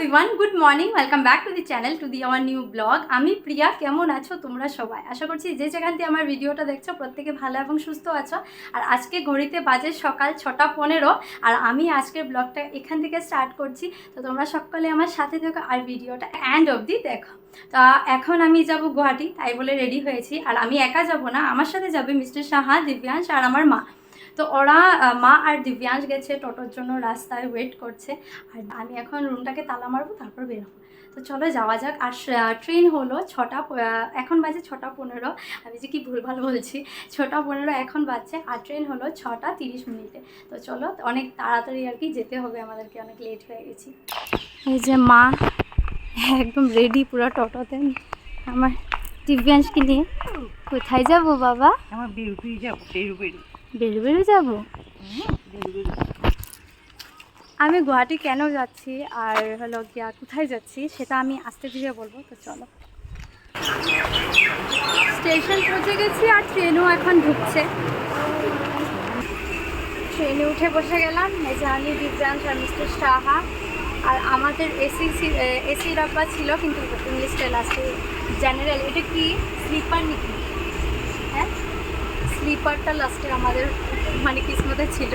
Everyone, good morning, welcome back to the channel, to the our new blog. আমি প্রিয়া। কেমন আছো তোমরা সবাই? আশা করছি যে যেখান থেকে আমার ভিডিওটা দেখছো প্রত্যেকে ভালো এবং সুস্থ আছো। আর আজকে ঘড়িতে বাজে সকাল 6:15 আর আমি আজকের ব্লগটা এখান থেকে স্টার্ট করছি। তো তোমরা সকলে আমার সাথে থেকো আর ভিডিওটা এন্ড অবধি দেখো। তা এখন আমি যাব গুয়াহাটি, তাই বলে রেডি হয়েছি। আর আমি একা যাব না, আমার সাথে যাবে মিস্টার সাহা, দিব্যাংশ আর আমার মা। তো ওরা মা আর দিব্যাংশ গেছে টোটোর জন্য, রাস্তায় ওয়েট করছে। আর আমি এখন রুমটাকে তালা মারবো, তারপর বেরোবো। তো চলো যাওয়া যাক। আর ট্রেন হলো 6টা, এখন বাজে 6:15। আমি যে কি ভুলভাল বলছি, 6:15 এখন বাজছে। আর ট্রেন হলো 6:30। তো চলো, অনেক তাড়াতাড়ি আর কি যেতে হবে আমাদেরকে, অনেক লেট হয়ে গেছি। এই যে মা একদম রেডি পুরো টোটোতে, আমার দিব্যাংশকে নিয়ে। কোথায় যাব বাবা? আমার বেরুবেরু যাব, বেরুবেরু। বেরু যাবো। আমি গুয়াহাটি কেন যাচ্ছি আর হলো গিয়া কোথায় যাচ্ছি সেটা আমি আস্তে ধীরে বলবো। তো চলো, স্টেশন পৌঁছে গেছি আর ট্রেনও এখন ঢুকছে। ট্রেনে উঠে বসে গেলাম। এই যে আমি, দিব্যাংশ আর মিস্টার সাহা। আর আমাদের এসি ডাব্বা ছিল, কিন্তু ইংলিশটা লাস্টে জেনারেল। এটা কি স্লিপার নাকি? হ্যাঁ, স্লিপারটা লাস্টে আমাদের মানে কিসমতে ছিল।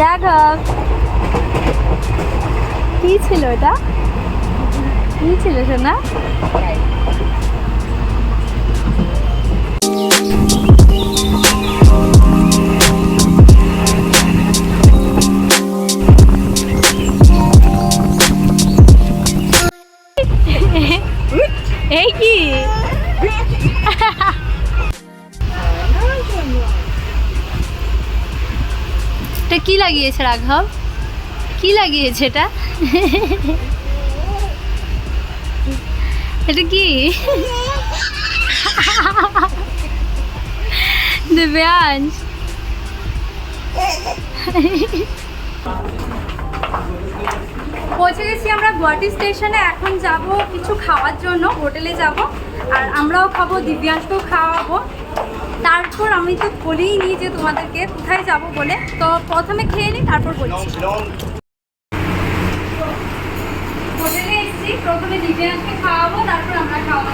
রাঘব, কি ছিল এটা? কি ছিল সোনা? এই কি এটা কি লাগিয়েছে রাঘব? কি লাগিয়েছে এটা? এটা কি? দিব্যাংশ, পৌঁছে গেছি আমরা গুয়াহাটি স্টেশনে। এখন যাব কিছু খাওয়ার জন্য, হোটেলে যাব। আর আমরাও খাবো, দিব্যাংশকেও খাওয়াবো। তারপর আমি তো বলেই নি যে তোমাদেরকে কোথায় যাব বলে। তো প্রথমে খেয়ে নিই, তারপর বলছি। হোটেলে এসেছি, প্রথমে দিব্যাংশকে খাওয়াবো, তারপর আমরা খাওয়া।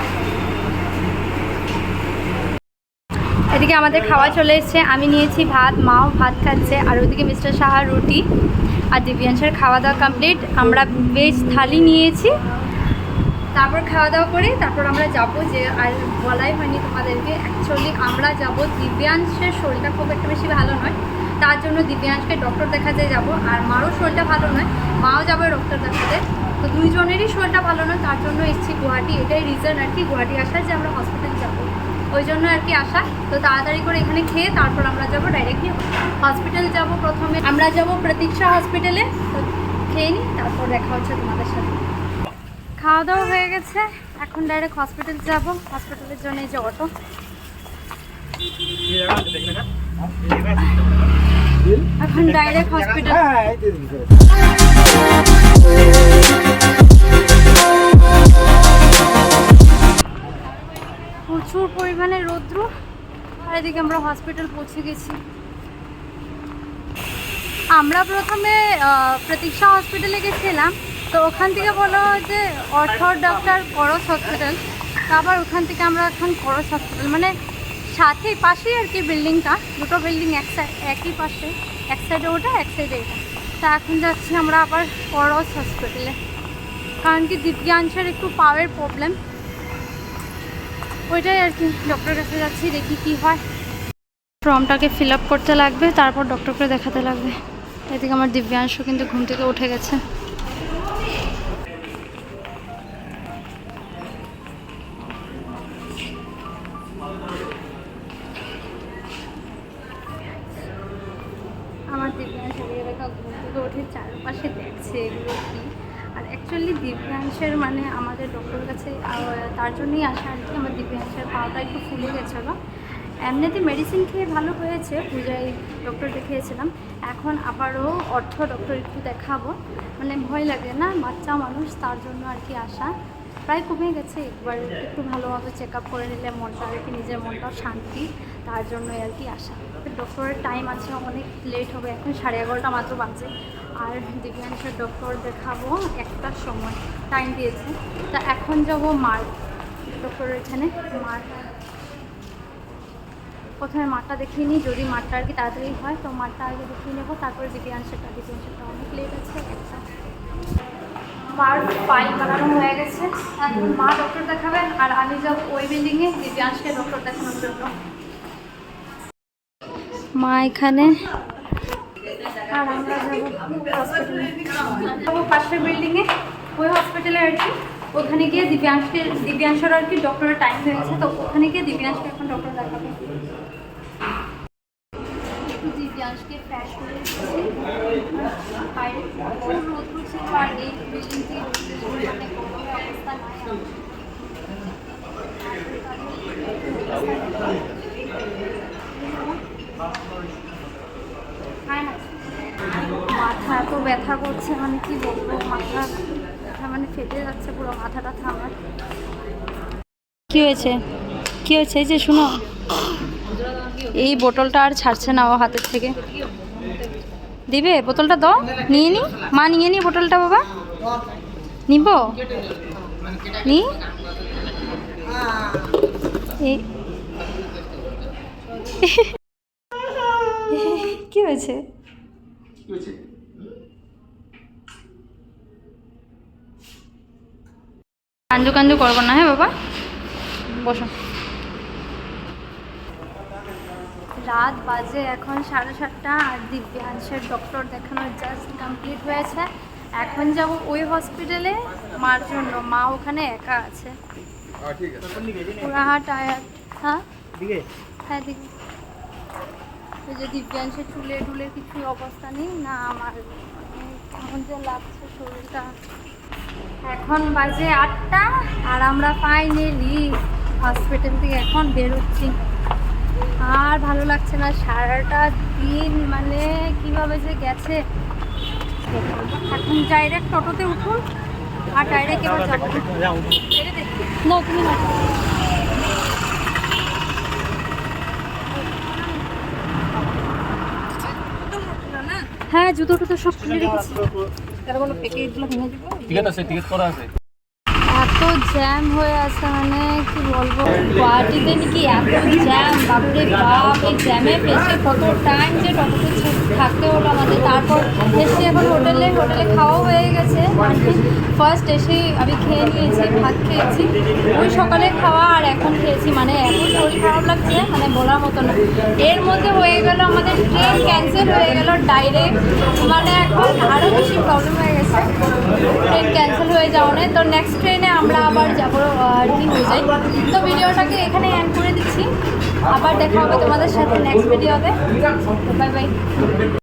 এদিকে আমাদের খাওয়া চলে এসছে। আমি নিয়েছি ভাত, মাও ভাত খাচ্ছে। আর ওইদিকে মিস্টার সাহার রুটি। আর দিব্যাংশের খাওয়া দাওয়া কমপ্লিট। আমরা ভেজ থালি নিয়েছি। তারপর খাওয়া দাওয়া করে তারপর আমরা যাবো। যে আর বলাই হয়নি তোমাদেরকে, অ্যাকচুয়ালি আমরা যাব, দিব্যাংশের শরীরটা খুব একটা বেশি ভালো নয়, তার জন্য দিব্যাংশকে ডক্টর দেখাতে যাব। আর মারও শরীরটা ভালো নয়, মাও যাবে ডক্টর দেখাতে। তো দুইজনেরই শরীরটা ভালো নয়, তার জন্য এসেছি গুয়াহাটি। এটাই রিজন আর কি গুয়াহাটি আসার, যে আমরা হসপিটাল যাবো, ওই জন্য আর কি আসা। তো তাড়াতাড়ি করে এখানে খেয়ে তারপর আমরা যাবো ডাইরেক্টলি হসপিটাল যাব। প্রথমে আমরা যাব প্রতীক্ষা হসপিটালে। তো খেয়ে নিই, তারপর দেখা হচ্ছে তোমাদের সাথে। খাওয়া দাওয়া হয়ে গেছে, এখন ডাইরেক্ট হসপিটাল যাব। হসপিটালের জন্য এই যে অটো। এখন ডাইরেক্ট হসপিটাল। প্রচুর পরিমাণে রৌদ্র। আর এদিকে আমরা হসপিটাল পৌঁছে গেছি। আমরা প্রথমে প্রতীক্ষা হসপিটালে গেছিলাম। তো ওখান থেকে বলো যে অর্থর ডক্টর করস হসপিটাল। আবার ওখান থেকে আমরা এখন করস হসপিটাল, মানে সাথেই পাশেই আর কি বিল্ডিংটা, দুটো বিল্ডিং একই পাশে, এক সাইডে ওটা, এক সাইডে এটা। তা এখন যাচ্ছি আমরা আবার করস হসপিটালে, কারণ কি দিব্যাংশের একটু পাওয়ার প্রবলেম, ওইটাই আর কি। ডক্টরের কাছে যাচ্ছি, দেখি কি হয়। ফর্মটাকে ফিল আপ করতে লাগবে, তারপর ডক্টরকে দেখাতে লাগবে। এদিকে আমার দিব্যাংশ কিন্তু ঘুম থেকে উঠে গেছে। আমার দিব্যাংশ ঘুম থেকে উঠে চারপাশে পাশে দেখছে এগুলো কি। আর অ্যাকচুয়ালি দিব্যাংশের মানে আমাদের ডক্টরের কাছে তার জন্যই আসা আর কি। আমার দিব্যাংশের পাওয়াটা একটু ফুলে গেছিলো, এমনিতে মেডিসিন খেয়ে ভালো হয়েছে, পূজায় ডক্টর দেখিয়েছিলাম। এখন আবারও অর্থ ডক্টর একটু দেখাবো, মানে ভয় লাগে না, বাচ্চা মানুষ, তার জন্য আর কি আসা। প্রায় কমে গেছে, একবার একটু ভালোভাবে চেক আপ করে নিলে মনটা আর কি, নিজের মনটাও শান্তি, তার জন্যই আর কি আসা। ডক্টরের টাইম আছে, অনেক লেট হবে, এখন 11:30 মাত্র বাজে। আর দিব্যাংশের ডক্টর দেখাবো 1টার সময় টাইম দিয়েছে। তা এখন যাবো মার ডক্টরের এখানে। প্রথমে মাঠটা দেখিয়ে নিই, যদি মাঠটা আর কি তাড়াতাড়ি হয় তো মাঠটা আগে দেখিয়ে নেবো, তারপরে দিব্যাংশটা অনেক লেট আছে। একটা মার ফাইল বানানো হয়ে গেছে, এখন মা ডক্টর দেখাবেন আর আমি যাব ওই বিল্ডিংয়ে দিব্যাংশকে ডক্টর দেখানোর জন্য। মা এখানে আর আমরা হসপিটালে যাবো, পাশের বিল্ডিংয়ে ওই হসপিটালে আর কি। ওখানে গিয়ে দিব্যাংশের আর কি ডক্টরের টাইম হয়ে গেছে, তো ওখানে গিয়ে দিব্যাংশকে এখন ডক্টর দেখাবে। দিব্যাংশকে ফ্রেশ করে দিচ্ছি, বাইরে রোদ ছিল আর এই বিল্ডিংটি মানে কোনো অবস্থা নাই। মাথা এত ব্যথা করছে, মানে কি বলবো, মাথা ব্যথা মানে ফেটে যাচ্ছে পুরো মাথাটা আমার। কি হয়েছে কি হয়েছে? এই যে শুনো, এই বোতলটা আর ছাড়ছে না ও হাতের থেকে। দিবে বোতলটা? দাও, নিয়ে নি মা, নিয়ে নি বোতলটা। বাবা নিব নি। কি হয়েছে? কান্দু কান্দু করবো না, হ্যাঁ বাবা, বসো। রাত বাজে এখন 7:30 আর দিব্যাংশের ডক্টর দেখানো জাস্ট কমপ্লিট হয়েছে। এখন যাব ওই হসপিটালে মার জন্য, মা ওখানে একা আছে, পুরা টায়ার্ড। হ্যাঁ হ্যাঁ দিদি, ওই যে দিব্যাংশের চুলে টুলে কিছু অবস্থা নেই না, আমার কেমন যে লাগছে শরীরটা। এখন বাজে 8টা আর আমরা ফাইনালি হসপিটাল থেকে এখন বেরোচ্ছি। আর ভালো লাগছে না, সারাটা দিন মানে কিভাবে যে গেছে। এখন ডাইরেক্ট টোটোতে উঠুন আর ডাইরেক্ট এবার যাবো। না তুমি না, হ্যাঁ জুতো টুতো সব খুলে রেখেছি। এত জ্যাম হয়ে আছে, মানে কি বলবো, গুয়াহাটিতে নাকি এত জ্যাম, বাপরে বাপ। এই জ্যামে ফেসে কত টাইম যে টোটোতে থাকতে হলো আমাদের। তারপর এসে এখন হোটেলে খাওয়া হয়ে গেছে। ফার্স্ট এসে আমি খেয়ে নিয়েছি, ভাত খেয়েছি, ওই সকালে খাওয়া আর এখন খেয়েছি। মানে এত শরীর খারাপ লাগছে, মানে বলার মতো না। এর মধ্যে হয়ে গেল আমাদের ট্রেন ক্যান্সেল হয়ে গেল ডাইরেক্ট, মানে এখন আরও বেশি প্রবলেম হয়ে গেছে ট্রেন ক্যান্সেল হয়ে যাওয়ানে। তো নেক্সট ট্রেনে আমরা আবার যাবো আর কি হয়ে যায়। তো ভিডিওটাকে এখানে এন্ড করে দিচ্ছি, আবার দেখা হবে তোমাদের সাথে নেক্সট ভিডিওতে। Bye bye.